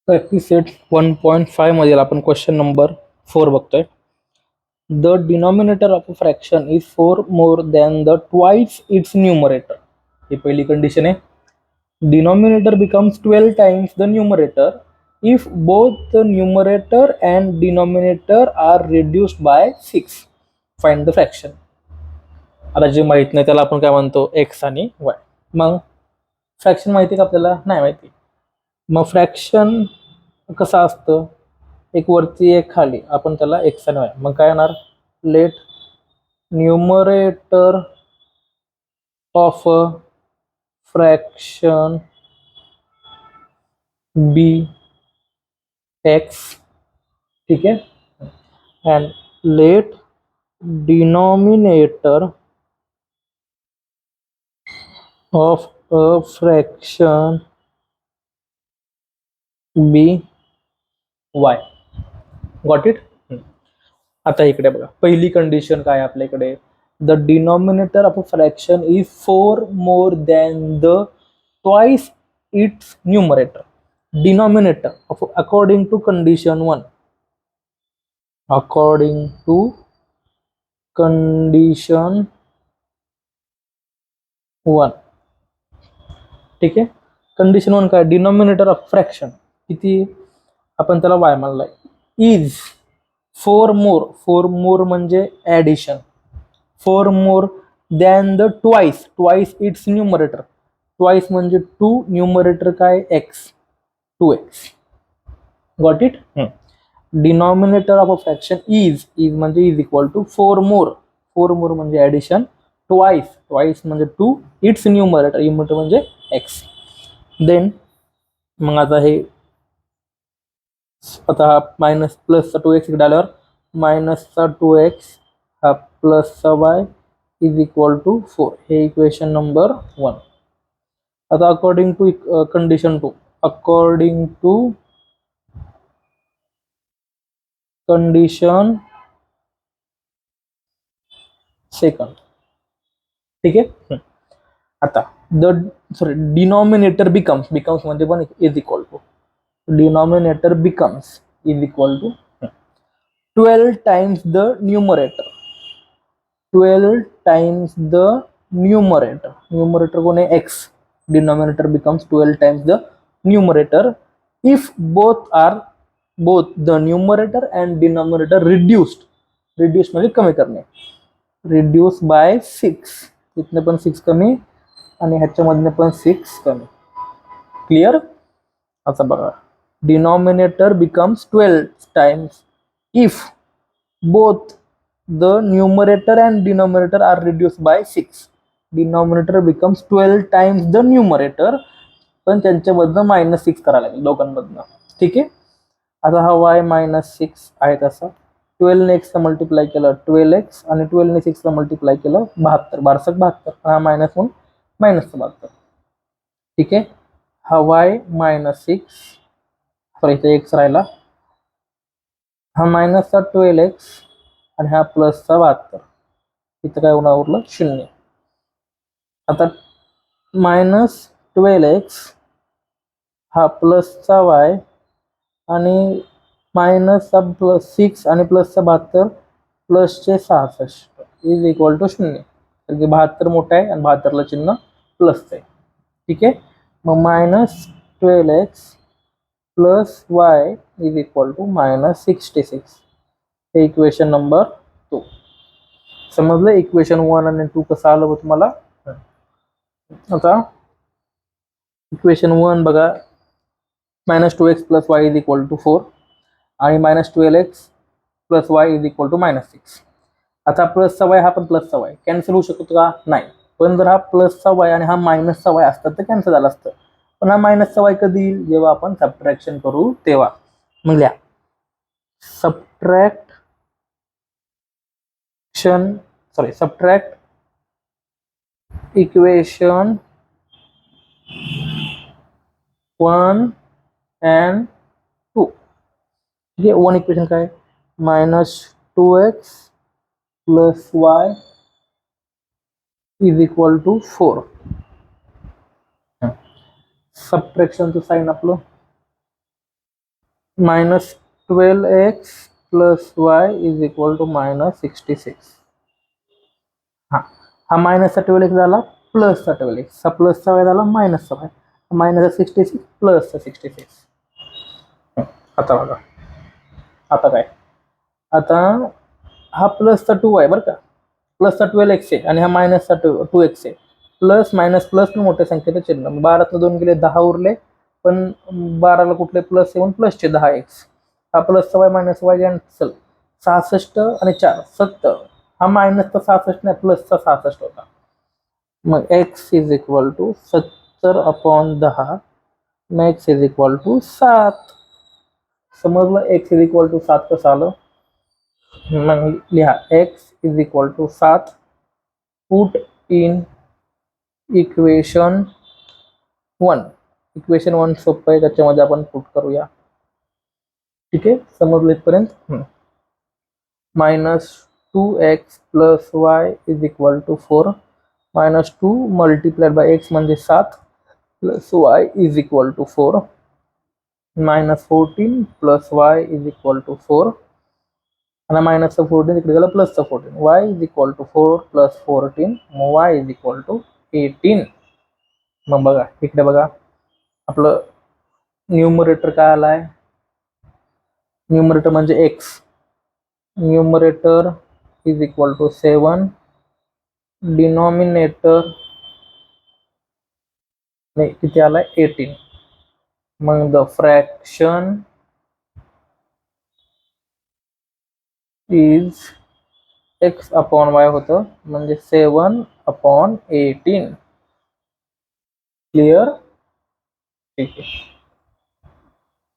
Practice set 1.5 मधील आपण question number 4 बघतोय. The denominator of a fraction is 4 more than the twice its numerator. ही पहिली condition आहे. Denominator becomes 12 times the numerator if both the numerator and denominator are reduced by 6. Find the fraction. आता जे माहित नाही त्याला आपण काय म्हणतो, एक्स आणि वाय. मग फ्रॅक्शन माहिती का आपल्याला? नाही माहिती. मग फ्रॅक्शन कसं असतं, एक वरती एक खाली, आपण त्याला एक्स आणि वाय. मग काय येणार, let numerator of a fraction be X, ठीक आहे, and let denominator of a fraction be Y. Got it. आता इकडे बघा, पहिली कंडिशन काय आपल्याकडे, the denominator of a fraction is 4 more than the twice its numerator. Denominator of, according to condition 1, according to condition 1, ठीक आहे. Condition 1 काय, denominator of fraction किती, आपण त्याला वाय मानलाय, इज 4 मोर. 4 मोर म्हणजे addition. 4 more than the twice. Twice its numerator. Twice म्हणजे 2, numerator काय, x, 2x. Got it. Denominator of a fraction is, is म्हणजे इज इक्वल टू 4 मोर. 4 मोर म्हणजे ऍडिशन. ट्वाइस, ट्वाइस म्हणजे 2, it's numerator, numerator म्हणजे x. Then मग आता हे, आता हा मायनस प्लसचा 2x इकडे आल्यावर मायनसचा 2x हा प्लसचा y इज इक्वल टू 4. हे इक्वेशन नंबर 1. आता according to condition 2, according to condition second, ठीक आहे. आता डिनॉमिनेटर बिकम्स, बिकम्स म्हणजे पण is equal to, denominator becomes is equal to 12 times the numerator. 12 times the numerator. Numerator कोण आहे, X. Denominator becomes 12 times the numerator if both are, both the numerator and denominator reduced. Reduce म्हणजे कमी करणे, reduce by 6. इथनं पण 6 कमी आणि ह्याच्यामधनं पण 6 कमी. क्लिअर. आता बघा, denominator becomes 12 times if both the numerator and denominator are reduced by 6. Denominator becomes 12 times the numerator, पण त्यांच्यामधनं -6 करायला लागेल दोघांमधनं, ठीक आहे. आता हा y -6 आहे तसा, 12 ने x मल्टिप्लाय केलं 12x आणि 12 ने 6 मल्टिप्लाय केलं 72, 72, हा मायनस म्हणून -72, ठीक आहे. हा y -6, सॉरी इथे x राहिला, हा मायनसचा 12x आणि हा प्लसचा 72, इथं काय होणार, उरलं 0. आता -12x हा प्लसचा y आणि मायनसचा +6 आणि प्लसचा 72 प्लसचे 66 इज इक्वल टू 0. कारण की 72 मोठा आहे आणि 72ला चिन्ह प्लसचं आहे, ठीक आहे. मग -12x plus y is equal to -66. हे इक्वेशन नंबर 2. समजलं इक्वेशन 1 आणि 2 कसं आलं होतं तुम्हाला. आता इक्वेशन 1 बघा, -2x plus y is equal to 4 आणि -12x plus y is equal to -6. आता प्लसचा y हा पण प्लसचा y कॅन्सल होऊ शकतो का? नाही. पण जर हा प्लसचा y आणि हा मायनसचा y असतात तर कॅन्सल झाला असतं. पण हा मायनसचा y कधी येईल, जेव्हा आपण सबट्रॅक्शन करू तेव्हा. मग लिहा, सबट्रॅक्ट इक्वेशन 1 and 2. हे 1 इक्वेशन काय, -2x plus y is equal to 4. सबट्रॅक्शनचं साइन आपलं minus 12x plus Y is equal to minus 66. हा हा मायनसचा 12x झाला प्लसचा 12x, हा प्लसचा वाय झाला मायनसचा वाय, मायनस 66 प्लसचा 66. आता बघा, आता काय, आता हा प्लसचा 2 आहे बरं का, प्लसचा 12x आहे आणि हा मायनसचा 2x आहे. प्लस मायनस प्लस मोठ्या संख्येचं चिन्ह, 12 2 गेले 10 उरले, पण 12ला कुठले प्लस येऊन प्लसचे 10x, हा प्लसचा वाय मायनस वाय कॅन्सल, 66 आणि 4 70, हा मायनसचा 66 नाही प्लसचा 66 होता. मग x इज इक्वल टू 70/10, मग x इज इक्वल टू 7. समजलं x इज इक्वल टू 7 कसं आलं. मग लिहा x is equal to 7, put in equation 1. Equation 1 सोपं आहे, त्याच्यामध्ये आपण पुट करूया. ठीक आहे, समजलं इथपर्यंत. Minus 2x plus Y is equal to 4, minus 2 multiplied by x म्हणजे 7 plus y is equal to 4, minus 14 plus y is equal to 4, आणि मायनसचं 14 इकडे गेलं प्लसचं 14, y is equal to 4 plus 14, मग y इज इक्वल टू 18. मग बघा इकडे बघा, आपलं न्यूमरेटर काय आलाय, न्यूमरेटर म्हणजे x, numerator is equal to 7, denominator नाही किती आलाय 18. मग the fraction is x upon y होतं, म्हणजे 7/18. क्लिअर. ठीक आहे.